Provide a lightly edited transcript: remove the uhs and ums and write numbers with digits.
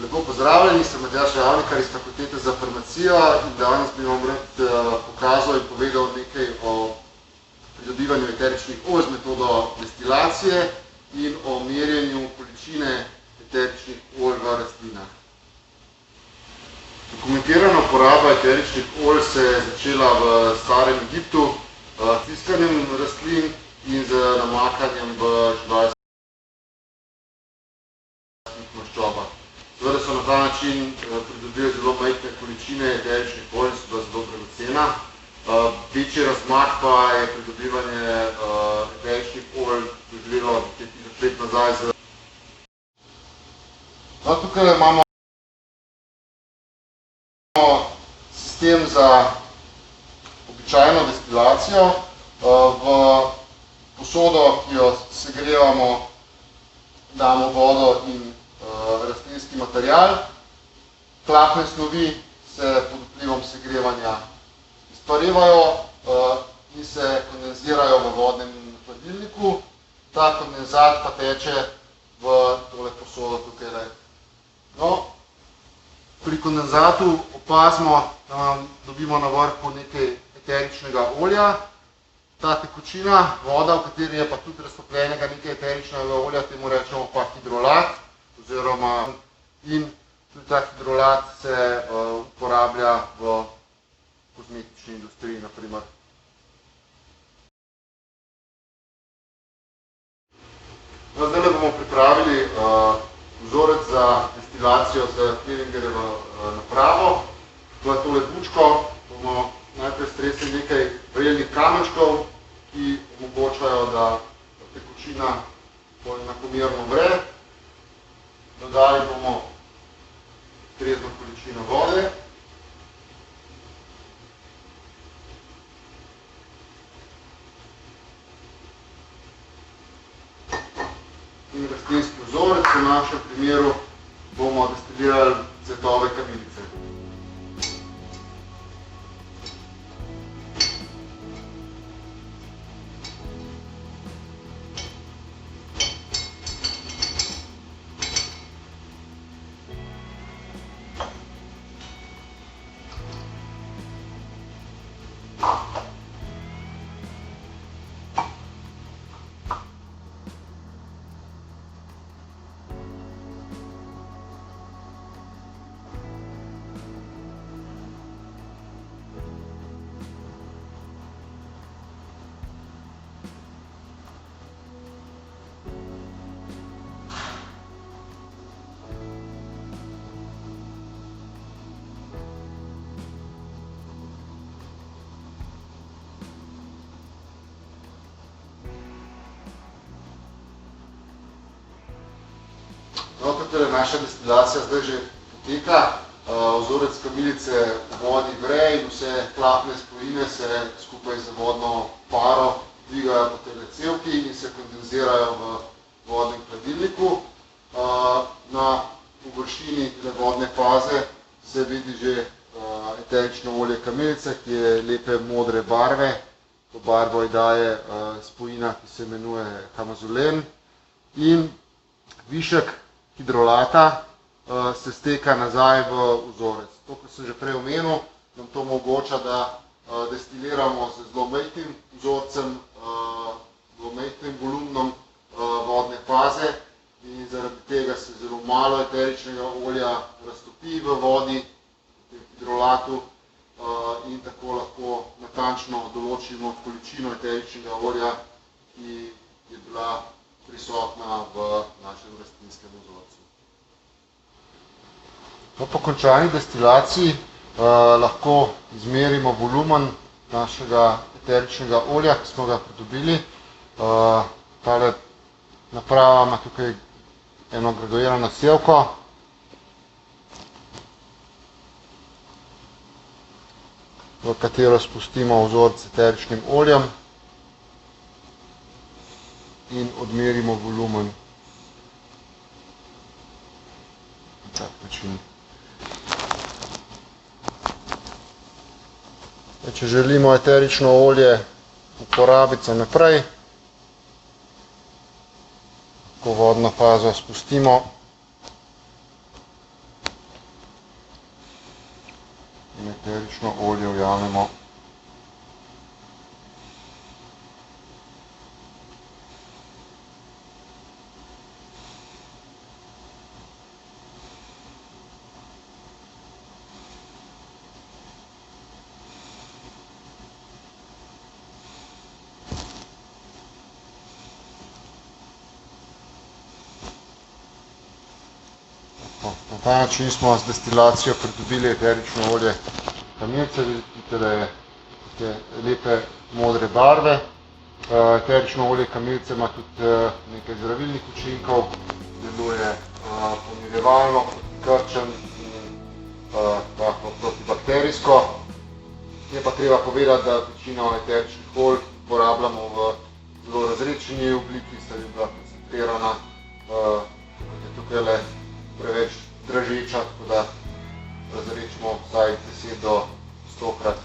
Lepo pozdravljeni, sem Matjaž Ravnikar iz Fakultete za farmacijo in danes bi vam rad pokazal in povedal nekaj o pridobivanju eteričnih olj z metodo destilacije in o merjenju količine eteričnih olj v rastlinah. Dokumentirana uporaba eteričnih olj se je začela v starem Egiptu s tiskanjem rastlin in z namakanjem v živalskih maščobah. Seveda so na ta način pridobili zelo majhne količine eteričnih olj, so bila zelo dragocena. Večji razmah pa je pridobivanje eteričnih olj doživelo 5000 let nazaj. Tukaj imamo sistem za običajno destilacijo. V posodo, ki jo segrevamo, damo vodo in rastlinski material. Hlapne snovi se pod vplivom segrevanja izparevajo in se kondenzirajo v vodnem hladilniku. Ta kondenzat pa teče v tole posodo tukaj. No, pri kondenzatu opazimo, da dobimo na vrhu nekaj eteričnega olja. Ta tekočina, voda, v kateri je pa tudi raztopljenega nekaj eteričnega olja, temu rečemo pa hidrolat, in tudi ta hidrolat se uporablja v kozmetični industriji, na primer. Zdaj bomo pripravili vzorec za destilacijo z Heringerjevo napravo. To je tole bučko. Bomo najprej stresli nekaj vrelnih kamenčkov, ki omogočajo, da tekočina enakomerno vre. Dodali bomo ustrezno količino vode. In rastlinski vzorec, v našem primeru bomo destilirali cvetove kamilice. Naša destilacija zdaj že poteka. Vzorec kamilice v vodi vre in vse hlapne spojine se skupaj z vodno paro dvigajo po tele cevki in se kondenzirajo v vodnem hladilniku. Na površini vodne faze se vidi že eterično olje kamilice, ki je lepe modre barve. To barvo ji daje spojina, ki se imenuje hamazulen, in višek hidrolata se steka nazaj v vzorec. To, kar sem že prej omenil, nam to omogoča, da destiliramo z zelo majhnim vzorcem, zelo majhnim volumnom vodne faze in zaradi tega se zelo malo eteričnega olja raztopi v vodi, v tem hidrolatu, in tako lahko natančno določimo količino eteričnega olja, ki je bila prisotna v našem rastlinskem vzorcu. Po končani destilaciji lahko izmerimo volumen našega eteričnega olja, ki smo ga pridobili. Tale naprava ima tukaj eno graduirano cevko. V katero spustimo vzorec s eteričnim oljem in odmerimo volumen na tak način. Če želimo eterično olje uporabiti za naprej, lahko vodno fazo spustimo in eterično olje ujamemo. Na ta način smo z destilacijo pridobili eterično olje kamilice, vidite, da je te lepe modre barve. Eterično olje kamilice ima tudi nekaj zdravilnih učinkov, deluje pomirjevalno, krčen in protibakterijsko. Je pa treba povedati, da večino eteričnih olj uporabljamo v zelo razredčeni obliki, saj je bila koncentrirana, kot je tukaj preveč dražeča, tako da razredčimo vsaj 10 do 100-krat